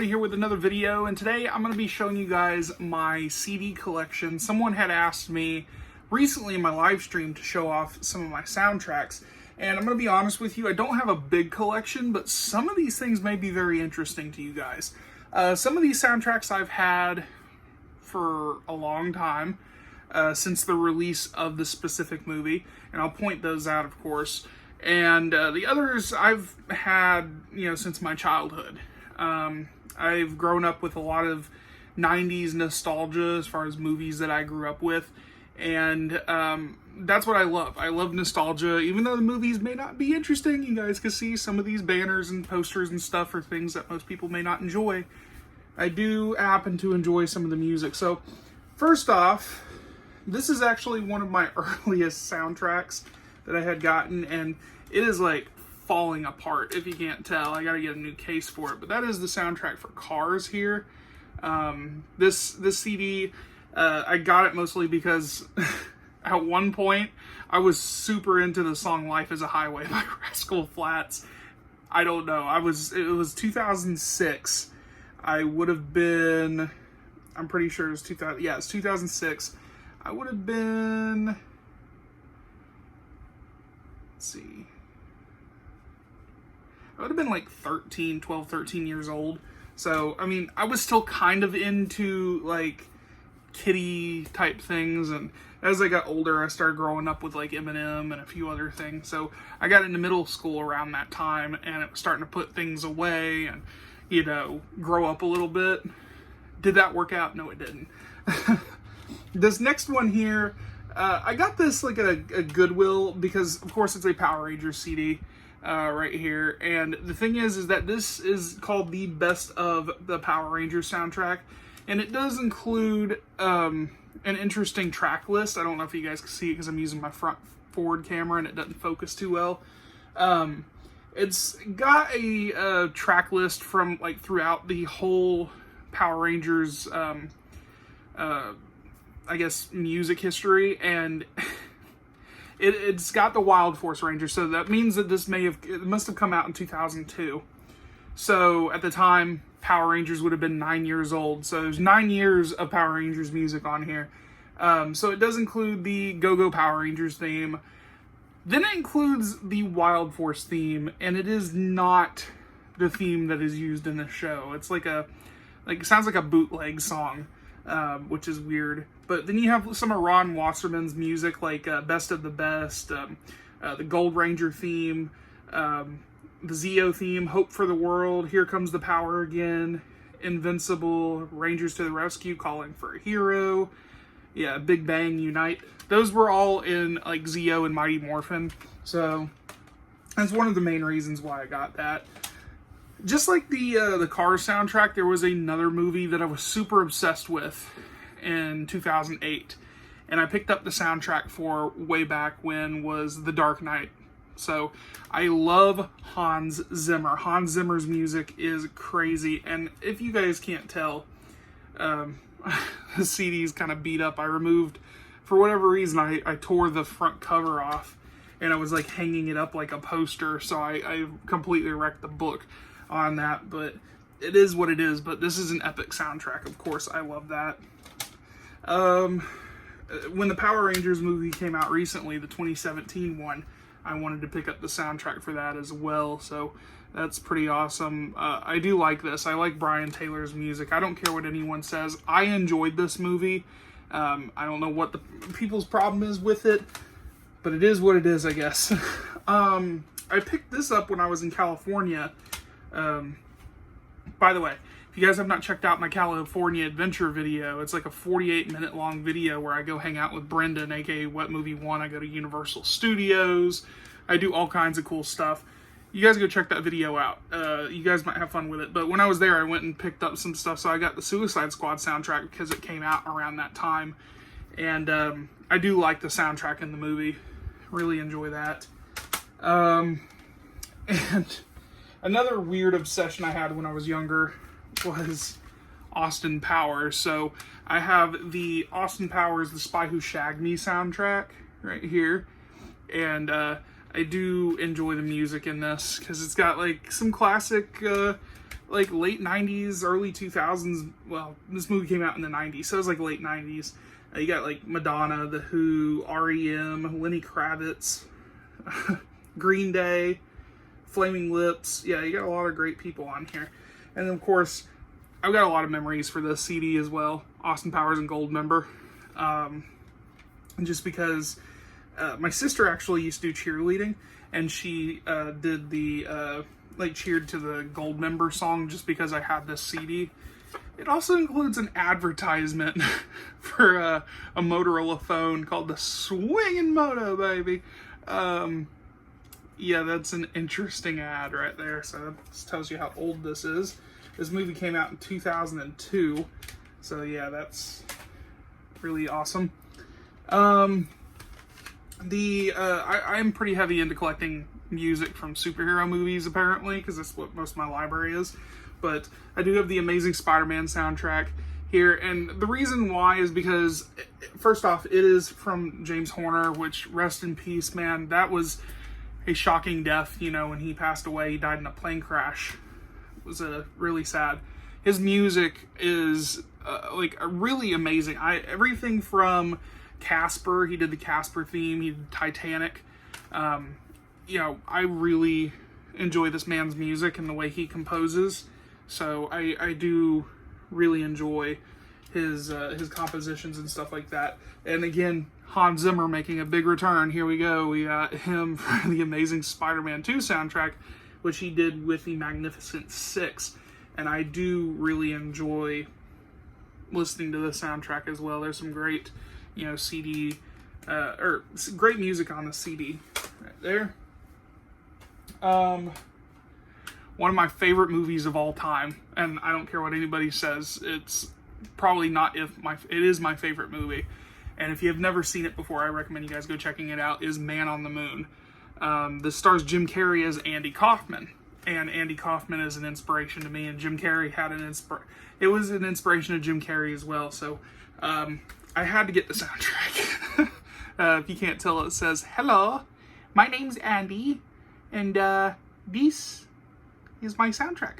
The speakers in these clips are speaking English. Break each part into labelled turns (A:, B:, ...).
A: Everybody here with another video, and today I'm going to be showing you guys my CD collection. Someone had asked me recently in my live stream to show off some of my soundtracks, and I'm going to be honest with you, I don't have a big collection, but some of these things may be very interesting to you guys. Some of these soundtracks I've had for a long time, since the release of the specific movie, and I'll point those out, of course. And the others I've had, since my childhood. I've grown up with a lot of 90s nostalgia as far as movies that I grew up with. And that's what I love. I love nostalgia. Even though the movies may not be interesting, you guys can see some of these banners and posters and stuff are things that most people may not enjoy. I do happen to enjoy some of the music. So, first off, this is actually one of my earliest soundtracks that I had gotten, and it is like falling apart if you can't tell. I gotta get a new case for it, but that is the soundtrack for Cars here. This CD, I got it mostly because at one point I was super into the song Life is a Highway by Rascal Flatts. I don't know, it was 2006. I would have been, I'm pretty sure it was 2000, yeah, it's 2006. I would have been, let's see, I would have been like 12, 13 years old. So, I mean, I was still kind of into like kiddie type things, and as I got older, I started growing up with like Eminem and a few other things. So I got into middle school around that time, and it was starting to put things away and, grow up a little bit. Did that work out? No, it didn't. This next one here, I got this like at a Goodwill because, of course, it's a Power Rangers CD right here. And the thing is that this is called the Best of the Power Rangers soundtrack. And it does include an interesting track list. I don't know if you guys can see it because I'm using my forward camera and it doesn't focus too well. It's got a track list from like throughout the whole Power Rangers I guess music history, and it's got the Wild Force Rangers, so that means that it must have come out in 2002. So at the time, Power Rangers would have been 9 years old. So there's 9 years of Power Rangers music on here. So it does include the Go-Go Power Rangers theme. Then it includes the Wild Force theme, and it is not the theme that is used in the show. It's like it sounds like a bootleg song. Which is weird. But then you have some of Ron Wasserman's music, like Best of the Best, the Gold Ranger theme, the Zeo theme, Hope for the World, Here Comes the Power Again, Invincible, Rangers to the Rescue, Calling for a Hero, yeah, Big Bang Unite. Those were all in like Zeo and Mighty Morphin. So that's one of the main reasons why I got that. Just like the Cars soundtrack, there was another movie that I was super obsessed with in 2008. And I picked up the soundtrack for way back when was The Dark Knight. So I love Hans Zimmer. Hans Zimmer's music is crazy. And if you guys can't tell, the CD is kind of beat up. I removed, for whatever reason, I tore the front cover off. And I was like hanging it up like a poster. So I completely wrecked the book on that, but it is what it is. But this is an epic soundtrack, of course. I love that. When the Power Rangers movie came out recently, the 2017 one, I wanted to pick up the soundtrack for that as well, so that's pretty awesome. I do like this. I like Brian Taylor's music. I don't care what anyone says. I enjoyed this movie. I don't know what the people's problem is with it, but it is what it is, I guess. I picked this up when I was in California. By the way, if you guys have not checked out my California adventure video, it's like a 48-minute long video where I go hang out with Brendan, aka What Movie One. I go to Universal Studios. I do all kinds of cool stuff. You guys go check that video out. You guys might have fun with it. But when I was there, I went and picked up some stuff. So I got the Suicide Squad soundtrack because it came out around that time. And I do like the soundtrack in the movie. Really enjoy that. And another weird obsession I had when I was younger was Austin Powers. So I have the Austin Powers, The Spy Who Shagged Me soundtrack right here. And I do enjoy the music in this because it's got like some classic like late 90s, early 2000s. Well, this movie came out in the 90s, so it was like late 90s. You got like Madonna, The Who, REM, Lenny Kravitz, Green Day, Flaming Lips. Yeah, you got a lot of great people on here. And then, of course, I've got a lot of memories for this CD as well. Austin Powers and Goldmember. Just because my sister actually used to do cheerleading, and she did the, cheered to the Goldmember song just because I had this CD. It also includes an advertisement for a Motorola phone called the Swingin' Moto, baby. Yeah, that's an interesting ad right there. So this tells you how old this is. This movie came out in 2002. So yeah, that's really awesome. I'm pretty heavy into collecting music from superhero movies, apparently, because that's what most of my library is. But I do have the amazing Spider-Man soundtrack here, and the reason why is because, first off, it is from James Horner, which, rest in peace, man. That was a shocking death, you know, when he passed away. He died in a plane crash. It was really sad. His music is really amazing. Everything from Casper, he did the Casper theme, he did Titanic. You know, I really enjoy this man's music and the way he composes. So I do really enjoy his compositions and stuff like that. And again, Hans Zimmer making a big return. Here we go. We got him for the amazing Spider-Man 2 soundtrack, which he did with the Magnificent Six. And I do really enjoy listening to the soundtrack as well. There's some great, you know, CD, or great music on the CD right there. One of my favorite movies of all time, and I don't care what anybody says, it's probably not it is my favorite movie. And if you have never seen it before, I recommend you guys go checking it out, is Man on the Moon. This stars Jim Carrey as Andy Kaufman. And Andy Kaufman is an inspiration to me, and Jim Carrey had it was an inspiration to Jim Carrey as well. So I had to get the soundtrack. If you can't tell, it says, "Hello, my name's Andy, and this is my soundtrack."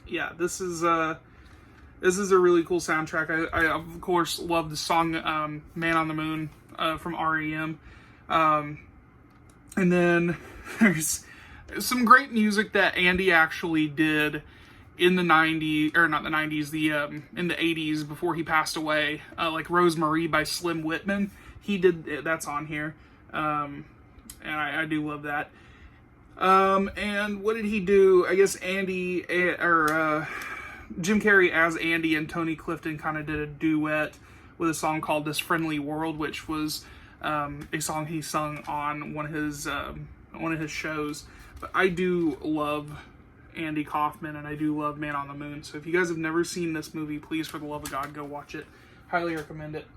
A: Yeah, this is a really cool soundtrack. I of course love the song "Man on the Moon" from REM, and then there's some great music that Andy actually did in the 90s, or not the 90s, in the 80s before he passed away, like Rosemary by Slim Whitman. He did, that's on here, and I do love that. And what did he do? I guess Jim Carrey as Andy and Tony Clifton kind of did a duet with a song called "This Friendly World," which was a song he sung on one of his shows. But I do love Andy Kaufman, and I do love Man on the Moon. So if you guys have never seen this movie, please, for the love of God, go watch it. Highly recommend it.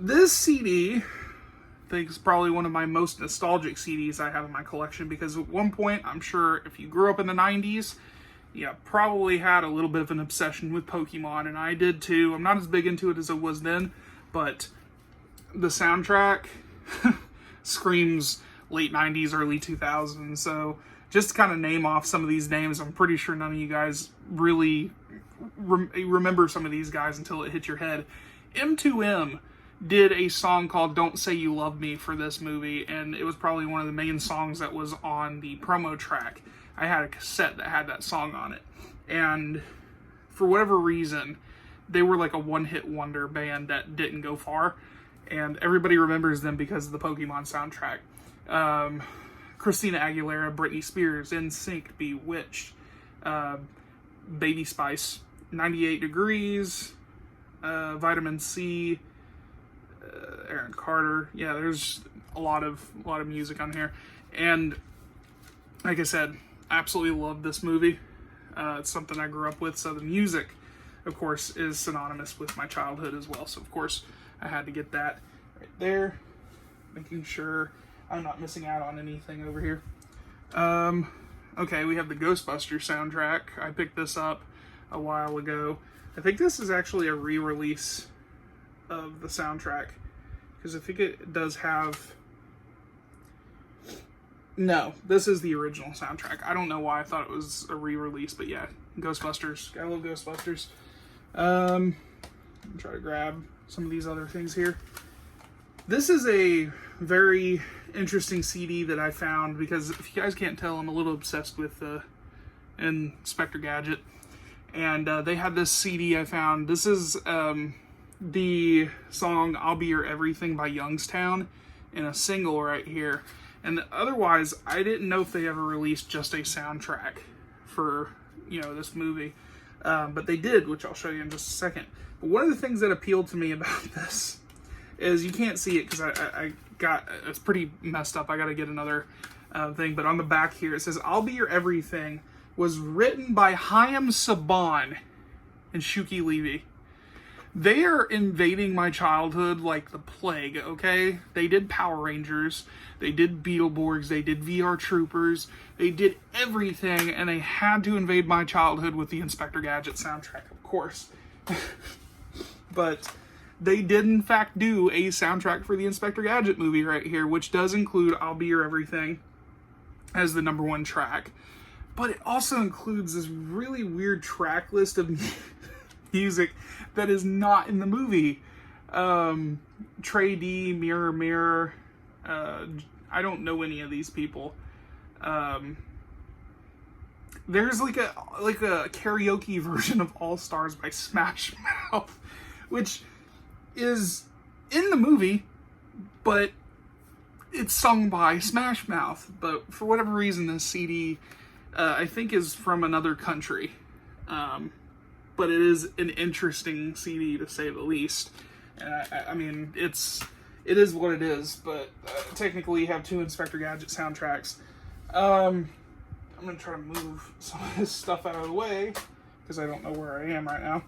A: This CD, I think, is probably one of my most nostalgic CDs I have in my collection, because at one point, I'm sure if you grew up in the 90s, you probably had a little bit of an obsession with Pokemon, and I did too. I'm not as big into it as I was then, but the soundtrack screams late 90s, early 2000s. So just to kind of name off some of these names, I'm pretty sure none of you guys really remember some of these guys until it hit your head. M2M did a song called "Don't Say You Love Me" for this movie, and it was probably one of the main songs that was on the promo track. I had a cassette that had that song on it, and for whatever reason, they were like a one-hit wonder band that didn't go far, and everybody remembers them because of the Pokemon soundtrack. Christina Aguilera, Britney Spears, NSYNC, Bewitched, Baby Spice, 98 Degrees, Vitamin C, Aaron Carter. Yeah, there's a lot of music on here, and like I said, absolutely love this movie. It's something I grew up with, so the music, of course, is synonymous with my childhood as well. So of course, I had to get that right there, making sure I'm not missing out on anything over here. Okay, we have the Ghostbusters soundtrack. I picked this up a while ago. I think this is actually a re-release of the soundtrack, because I think it does have No, this is the original soundtrack. I don't know why I thought it was a re-release, but yeah, Ghostbusters. I love Ghostbusters. Try to grab some of these other things here. This is a very interesting CD that I found because if you guys can't tell, I'm a little obsessed with Inspector Gadget. And they had this CD I found. This is the song I'll Be Your Everything by Youngstown in a single right here. And otherwise, I didn't know if they ever released just a soundtrack for, this movie. But they did, which I'll show you in just a second. But one of the things that appealed to me about this is, you can't see it because it's pretty messed up. I got to get another thing. But on the back here, it says, I'll Be Your Everything was written by Chaim Saban and Shuki Levy. They are invading my childhood like the plague, okay? They did Power Rangers, they did Beetleborgs, they did VR Troopers, they did everything, and they had to invade my childhood with the Inspector Gadget soundtrack, of course. But they did, in fact, do a soundtrack for the Inspector Gadget movie right here, which does include I'll Be Your Everything as the number 1 track. But it also includes this really weird track list of music that is not in the movie. Trey D, Mirror Mirror. I don't know any of these people. There's like a karaoke version of All Stars by Smash Mouth, which is in the movie, but it's sung by Smash Mouth. But for whatever reason, this CD, I think, is from another country. But it is an interesting CD to say the least. And I mean, it is what it is. But technically, you have 2 Inspector Gadget soundtracks. I'm gonna try to move some of this stuff out of the way because I don't know where I am right now.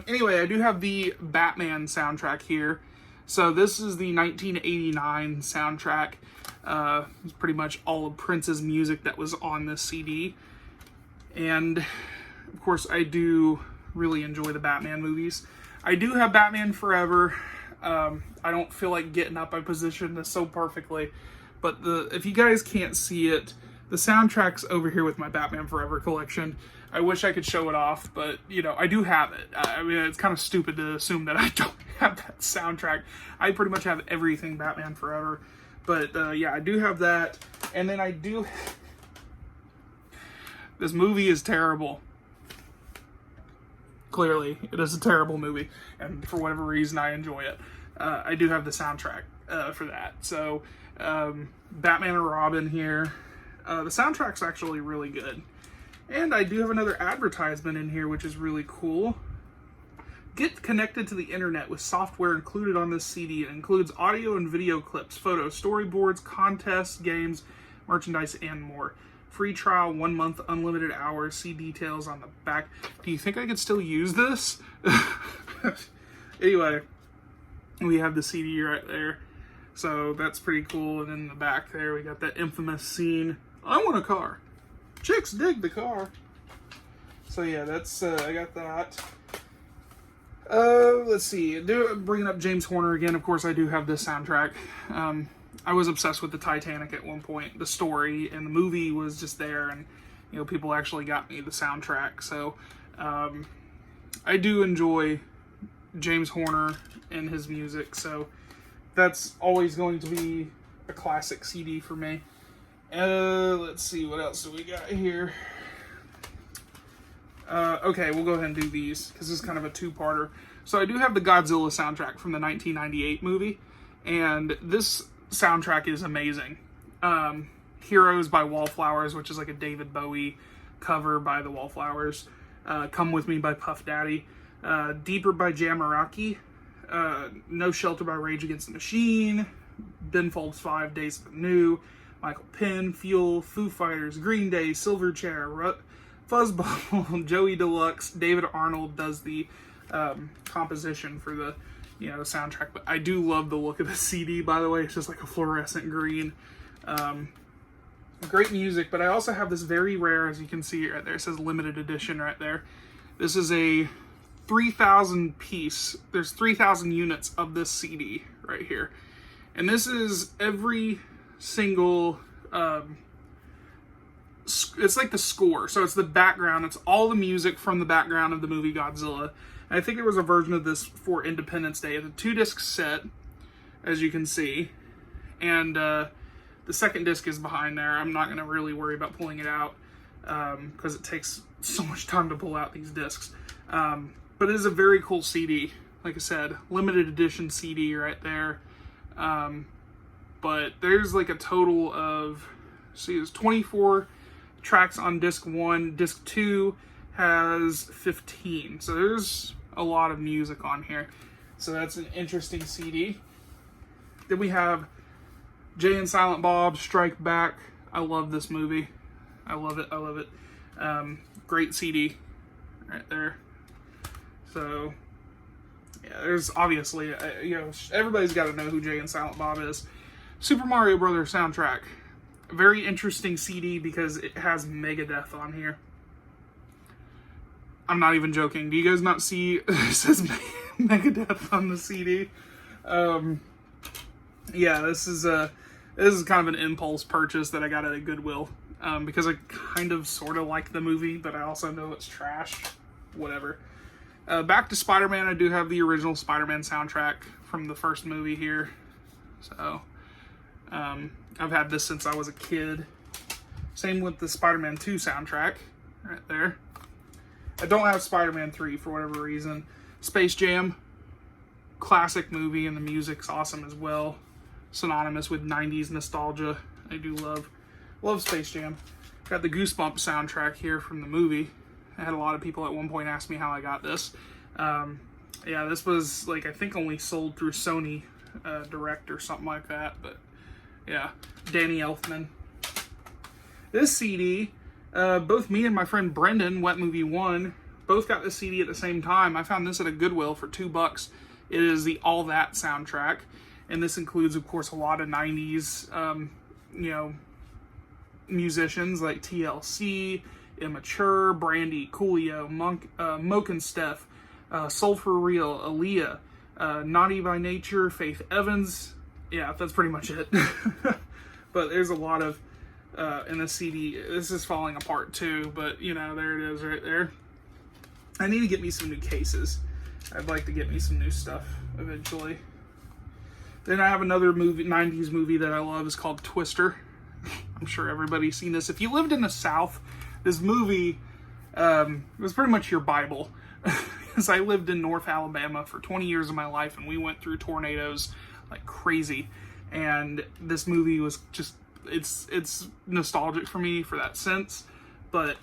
A: Anyway, I do have the Batman soundtrack here. So this is the 1989 soundtrack. It's pretty much all of Prince's music that was on this CD. And, of course, I do really enjoy the Batman movies. I do have Batman Forever. I don't feel like getting up. I positioned this so perfectly. But if you guys can't see it, the soundtrack's over here with my Batman Forever collection. I wish I could show it off, but, I do have it. I mean, it's kind of stupid to assume that I don't have that soundtrack. I pretty much have everything Batman Forever. But, yeah, I do have that. And then I do... This movie is terrible. Clearly, it is a terrible movie. And for whatever reason, I enjoy it. I do have the soundtrack for that. So, Batman and Robin here. The soundtrack's actually really good. And I do have another advertisement in here, which is really cool. Get connected to the internet with software included on this CD. It includes audio and video clips, photos, storyboards, contests, games, merchandise, and more. Free trial, 1 month, unlimited hours. See details on the back. Do you think I could still use this? Anyway, we have the CD right there. So that's pretty cool. And in the back there, we got that infamous scene. I want a car. Chicks dig the car. So yeah, that's I got that. Let's see. Bringing up James Horner again. Of course, I do have this soundtrack. I was obsessed with the Titanic at one point. The story and the movie was just there, and people actually got me the soundtrack. So I do enjoy James Horner and his music. So that's always going to be a classic CD for me. Let's see, what else do we got here? Okay, we'll go ahead and do these, because this is kind of a two-parter. So I do have the Godzilla soundtrack from the 1998 movie, and this soundtrack is amazing. Heroes by Wallflowers, which is like a David Bowie cover by the Wallflowers. Come With Me by Puff Daddy. Deeper by Jamiroquai. No Shelter by Rage Against the Machine. Ben Folds 5, Days of the New. Michael Penn, Fuel, Foo Fighters, Green Day, Silverchair, Fuzzball, Joey Deluxe. David Arnold does the composition for the soundtrack. But I do love the look of the CD, by the way. It's just like a fluorescent green. Great music, but I also have this very rare, as you can see right there, it says limited edition right there. This is a 3,000 piece. There's 3,000 units of this CD right here. And this is every single, it's like the score. So it's the background. It's all the music from the background of the movie Godzilla. And I think there was a version of this for Independence Day. It's a 2-disc set, as you can see. And the second disc is behind there. I'm not going to really worry about pulling it out because it takes so much time to pull out these discs. But it is a very cool CD. Like I said, limited edition CD right there. But there's like a total of, see, there's 24 tracks on disc 1. Disc 2 has 15. So there's a lot of music on here. So that's an interesting CD. Then we have Jay and Silent Bob Strike Back. I love this movie. I love it. I love it. Great CD right there. So yeah, there's obviously, everybody's got to know who Jay and Silent Bob is. Super Mario Brothers soundtrack. Very interesting CD because it has Megadeth on here. I'm not even joking. Do you guys not see it says Megadeth on the CD? Yeah, this is kind of an impulse purchase that I got at a Goodwill because I kind of sort of like the movie, but I also know it's trash. Whatever. Back to Spider-Man, I do have the original Spider-Man soundtrack from the first movie here. So, I've had this since I was a kid. Same with the Spider-Man 2 soundtrack, right there. I don't have Spider-Man 3 for whatever reason. Space Jam, classic movie, and the music's awesome as well. Synonymous with 90s nostalgia. I do love Space Jam. Got the Goosebumps soundtrack here from the movie. I had a lot of people at one point ask me how I got this. Yeah, this was, like, I think only sold through Sony Direct or something like that. But, yeah, Danny Elfman. This CD, both me and my friend Brendan, Wet Movie 1, both got this CD at the same time. I found this at a Goodwill for $2. It is the All That soundtrack. And this includes, of course, a lot of 90s, musicians like TLC, Immature, Brandy, Coolio, Moke and Steph, Soul for Real, Aaliyah, Naughty by Nature, Faith Evans. Yeah, that's pretty much it. But there's a lot of, in the CD, this is falling apart too, but, there it is right there. I need to get me some new cases. I'd like to get me some new stuff eventually. Then I have another movie, 90s movie that I love. It's called Twister. I'm sure everybody's seen this. If you lived in the South, this movie was pretty much your Bible. Because I lived in North Alabama for 20 years of my life, and we went through tornadoes like crazy. And this movie was just, it's nostalgic for me for that sense. But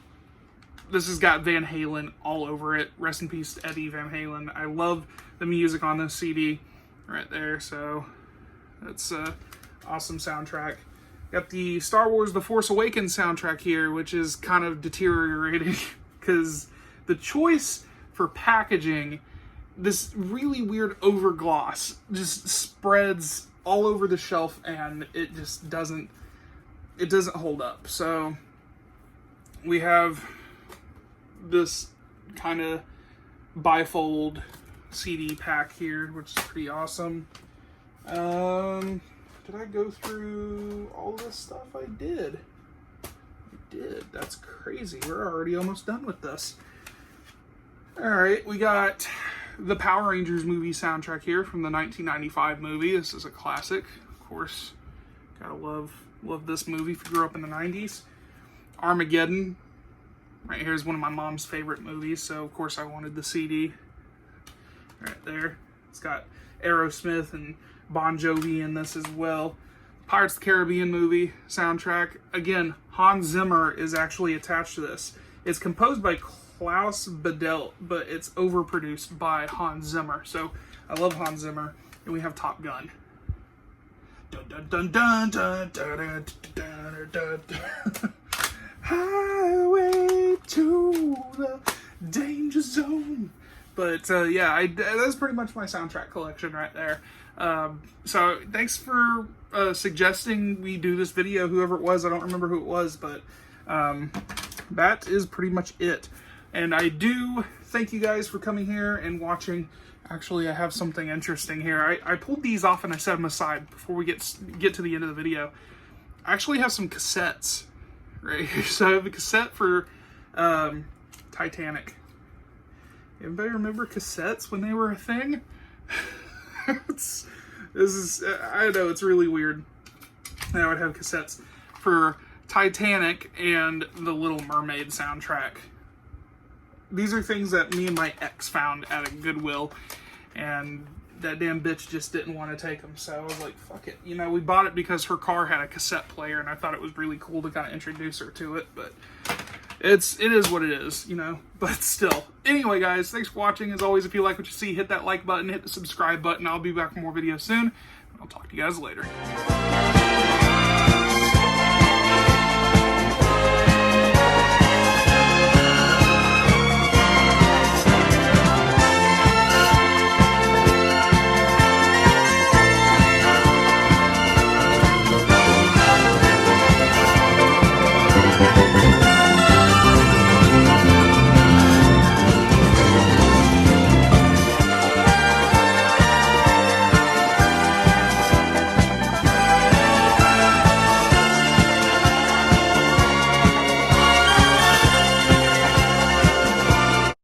A: this has got Van Halen all over it. Rest in peace to Eddie Van Halen. I love the music on this CD right there. So that's an awesome soundtrack. Got the Star Wars The Force Awakens soundtrack here, which is kind of deteriorating because the choice for packaging, this really weird overgloss just spreads all over the shelf and it just doesn't hold up. So we have this kind of bifold CD pack here, which is pretty awesome. Did I go through all this stuff? I did. That's crazy. We're already almost done with this. Alright, we got the Power Rangers movie soundtrack here from the 1995 movie. This is a classic, of course. Gotta love this movie if you grew up in the 90s. Armageddon. Right here is one of my mom's favorite movies, so of course I wanted the CD. Right there. It's got Aerosmith and Bon Jovi in this as well. Pirates of the Caribbean movie soundtrack. Again, Hans Zimmer is actually attached to this. It's composed by Klaus Badelt, but it's overproduced by Hans Zimmer. So I love Hans Zimmer. And we have Top Gun. Dun dun dun dun dun dun dun dun dun. Highway to the danger zone. But yeah, that's pretty much my soundtrack collection right there. So thanks for suggesting we do this video, whoever it was. I don't remember who it was, but that is pretty much it. And I do thank you guys for coming here and watching. Actually, I have something interesting here. I pulled these off and I set them aside before we get to the end of the video. I actually have some cassettes right here. So I have a cassette for Titanic. Anybody remember cassettes when they were a thing? I know, it's really weird. And I would have cassettes for Titanic and the Little Mermaid soundtrack. These are things that me and my ex found at a Goodwill, and that damn bitch just didn't want to take them. So I was like, fuck it. You know, we bought it because her car had a cassette player, and I thought it was really cool to kind of introduce her to it. But it is what it is, you know. But still. Anyway, guys, thanks for watching. As always, if you like what you see, hit that like button, hit the subscribe button. I'll be back for more videos soon. I'll talk to you guys later.